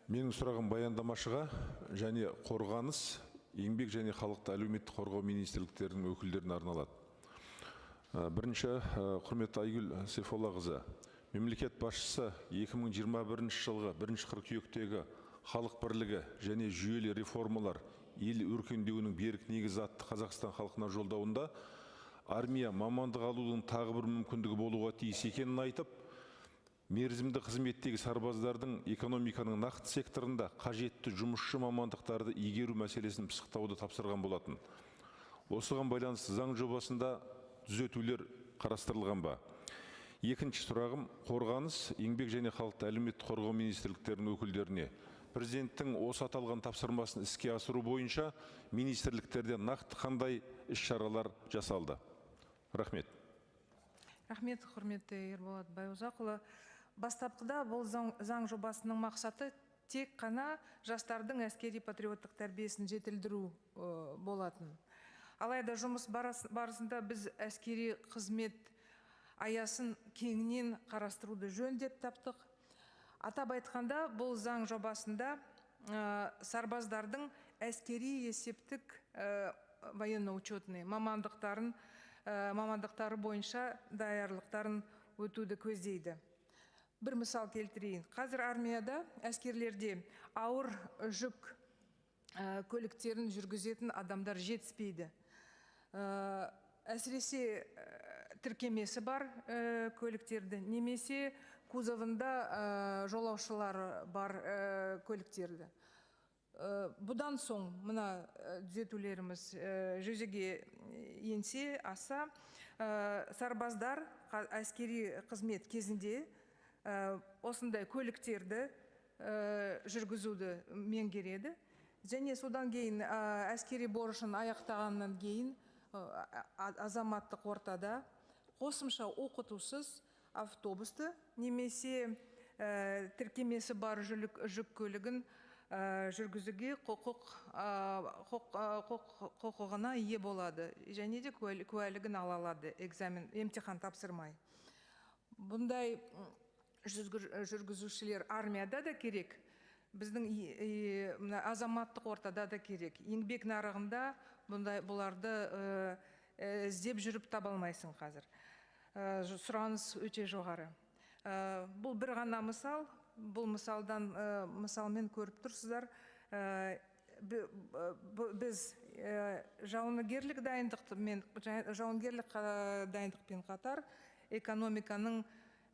Менің сұрағым баяндамашыға және қорғаныс, еңбек және халықты әлеуметтік қорғау министрліктерінің өкілдеріне арналады. Бірінші, құрметті Айгүл Сейфоллақызы, мемлекет басшысы 2021 жылғы 1 қыркүйектегі халық бірлігі және жүйелі реформалар ел өркендеуінің берік негізі атты Қазақстан халқына жолдауында армия мамандық алудың тағы бір мүмкіндігі болуға тиіс екенін айтып, мерзімді қызметтегі сарбаздардың экономиканың нақты секторында қажетті жұмысшы мамандықтарды игеру мәселесін пысықтауды тапсырған болатын. Осыған байланысты заң жобасында түзетулер қарастырылған ба? Екінші сұрағым қорғаныс, еңбек және халықты әлеуметтік қорғау министрліктерінің өкілдеріне. Президенттің осы аталған тапсырмасын іске асыру бойынша министрліктерде нақты қандай іс-шаралар жасалды? Рахмет. Рахмет, құрметті Ерболат Байұзақұлы. Бастапқыда бұл заң жобасының мақсаты тек қана жастардың әскери патриоттық тәрбиесін жетілдіру болатын. Алайда жұмыс барысында біз әскери қызмет аясын кеңінен қарастыруды жөн деп таптық. Атап айтқанда, бұл заң жобасында сарбаздардың әскери есептік военно-учетный мамандықтары бойынша даярлықтарын өтуді көздейді. Бір мысал келтірейін. Қазір армияда әскерлерде ауыр жүк көліктерін жүргізетін адамдар жетіспейді. Әсіресе тіркемесі бар көліктерді, немесе кузовында жолаушылары бар көліктерді. Бұдан соң мына түзетулеріміз жүзеге енсе аса, сарбаздар әскери қызмет кезінде осындай көліктерді жүргізуді меңгереді. Және содан кейін әскери борышын аяқтағаннан кейін азаматтық ортада қосымша оқытусыз автобусты немесе тіркемесі бар жүк көлігін жүргізуге құқығына ие болады. Және де куәлігін ала алады, емтихан тапсырмай. Бұндай жүргізушілер армияда да керек, біздің азаматтық ортада да керек. Еңбек нарығында бұларды іздеп жүріп табалмайсың қазір. Сұраныс өте жоғары. Бұл бір ғана мысал. Бұл мысалмен көріп тұрсыздар. Біз жауынгерлік дайындықпен қатар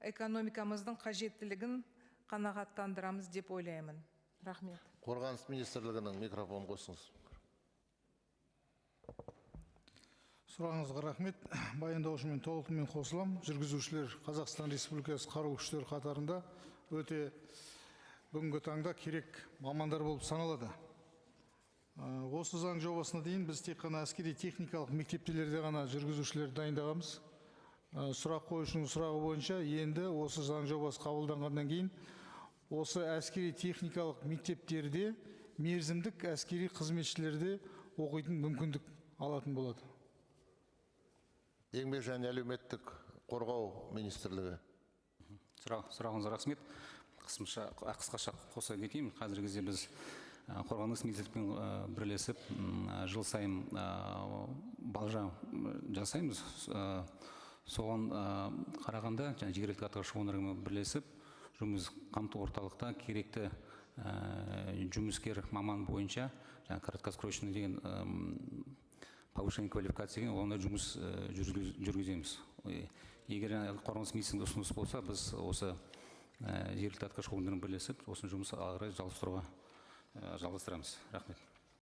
экономикамыздың қажеттілігін қанағаттандырамыз деп ойлаймын. Рахмет. Қорғаныс министрлігінің микрофон қосыңыз. Сұрағыңызға рахмет. Баяндаушымен толығымен қосылам. Жүргізушілер Қазақстан Республикасы қарулы күштер қатарында өте бүгінгі таңда керек мамандар болып саналады. Осы заң жобасына дейін біз тек қана әскери техникалық мектептерде ғана жүргізушілер дайындағанбыз. Сұрақ қоюшының сұрағы бойынша енді осы заң жобасы қабылданғаннан кейін осы әскери техникалық мектептерде мерзімдік әскери қызметшілерде оқитын мүмкіндік алатын болады. Еңбек және әлеуметтік қорғау министрлігі. Сұрағыңызға рахмет. Қысқаша қоса кетейін. Қазіргі кезде біз қорғаныс министрлікпен бірлесіп жыл сайын болжам жасаймыз. Соған қарағанда жергілікті атқарушы органдармен бірлесіп жұмыс қамту орталықта керекті жұмыскер маман бойынша краткосрочный деген повышение квалификации деген онда жұмыс жүргіземіз. Егер қорғаныс министрлігінің ұсыныс болса, біз осы жергілікті атқарушы органдармен бірлесіп осы жұмысты ары қарай жалғастырамыз. Рахмет.